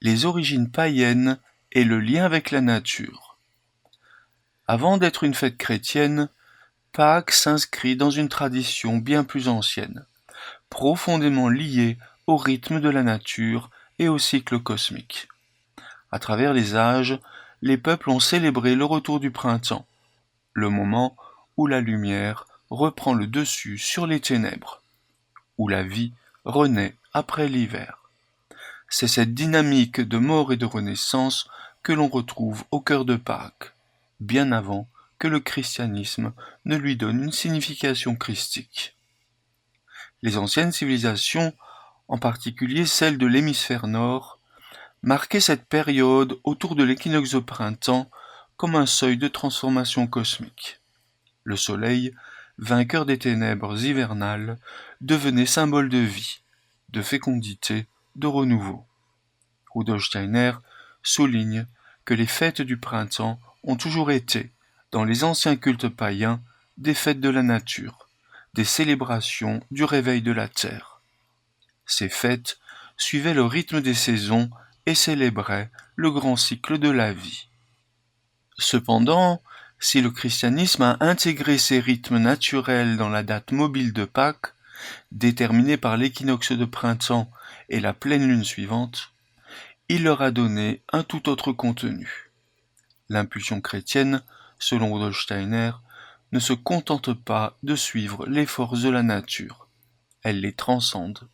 les origines païennes et le lien avec la nature. Avant d'être une fête chrétienne, Pâques s'inscrit dans une tradition bien plus ancienne, profondément liée au rythme de la nature et au cycle cosmique. À travers les âges, les peuples ont célébré le retour du printemps, le moment où la lumière reprend le dessus sur les ténèbres, où la vie renaît après l'hiver. C'est cette dynamique de mort et de renaissance que l'on retrouve au cœur de Pâques, bien avant que le christianisme ne lui donne une signification christique. Les anciennes civilisations, en particulier celles de l'hémisphère nord, marquaient cette période autour de l'équinoxe de printemps comme un seuil de transformation cosmique. Le soleil, vainqueur des ténèbres hivernales, devenait symbole de vie, de fécondité, de renouveau. Rudolf Steiner souligne que les fêtes du printemps ont toujours été, dans les anciens cultes païens, des fêtes de la nature, des célébrations du réveil de la terre. Ces fêtes suivaient le rythme des saisons et célébraient le grand cycle de la vie. Cependant, si le christianisme a intégré ces rythmes naturels dans la date mobile de Pâques, déterminée par l'équinoxe de printemps et la pleine lune suivante, il leur a donné un tout autre contenu. L'impulsion chrétienne, selon Rudolf Steiner, ne se contente pas de suivre les forces de la nature. Elle les transcende.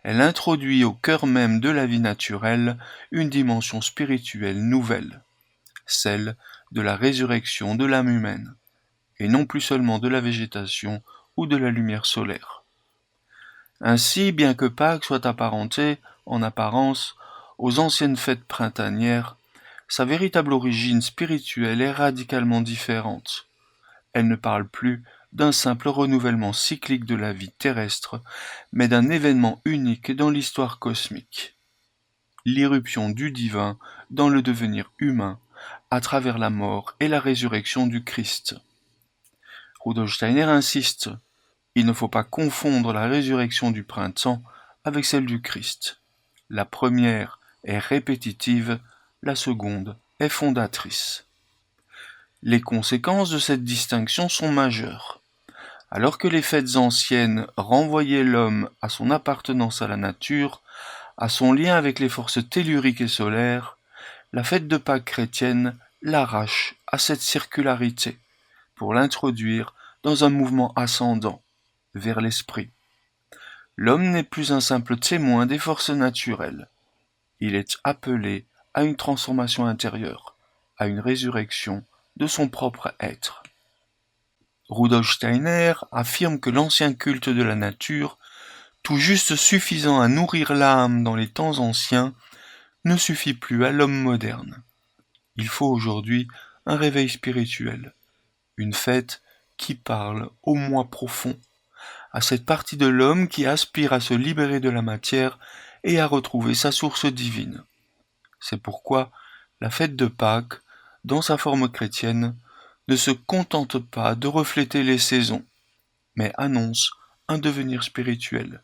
Elle introduit au cœur même de la vie naturelle une dimension spirituelle nouvelle, celle de la résurrection de l'âme humaine, et non plus seulement de la végétation ou de la lumière solaire. Ainsi, bien que Pâques soit apparenté, en apparence, aux anciennes fêtes printanières, sa véritable origine spirituelle est radicalement différente. Elle ne parle plus d'un simple renouvellement cyclique de la vie terrestre, mais d'un événement unique dans l'histoire cosmique. L'irruption du divin dans le devenir humain à travers la mort et la résurrection du Christ. Rudolf Steiner insiste, il ne faut pas confondre la résurrection du printemps avec celle du Christ. La première est répétitive, la seconde est fondatrice. Les conséquences de cette distinction sont majeures. Alors que les fêtes anciennes renvoyaient l'homme à son appartenance à la nature, à son lien avec les forces telluriques et solaires, la fête de Pâques chrétienne l'arrache à cette circularité pour l'introduire dans un mouvement ascendant vers l'esprit. L'homme n'est plus un simple témoin des forces naturelles. Il est appelé à une transformation intérieure, à une résurrection de son propre être. Rudolf Steiner affirme que l'ancien culte de la nature, tout juste suffisant à nourrir l'âme dans les temps anciens, ne suffit plus à l'homme moderne. Il faut aujourd'hui un réveil spirituel, une fête qui parle au moi profond, à cette partie de l'homme qui aspire à se libérer de la matière et à retrouver sa source divine. C'est pourquoi la fête de Pâques, dans sa forme chrétienne, ne se contente pas de refléter les saisons, mais annonce un devenir spirituel,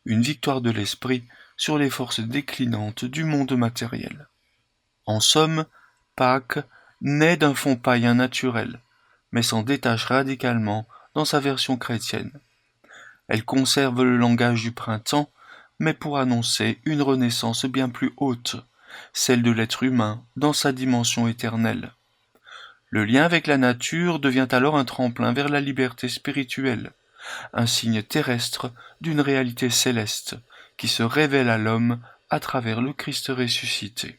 une victoire de l'esprit sur les forces déclinantes du monde matériel. En somme, Pâques naît d'un fond païen naturel, mais s'en détache radicalement dans sa version chrétienne. Elle conserve le langage du printemps, mais pour annoncer une renaissance bien plus haute, celle de l'être humain dans sa dimension éternelle. Le lien avec la nature devient alors un tremplin vers la liberté spirituelle, un signe terrestre d'une réalité céleste qui se révèle à l'homme à travers le Christ ressuscité.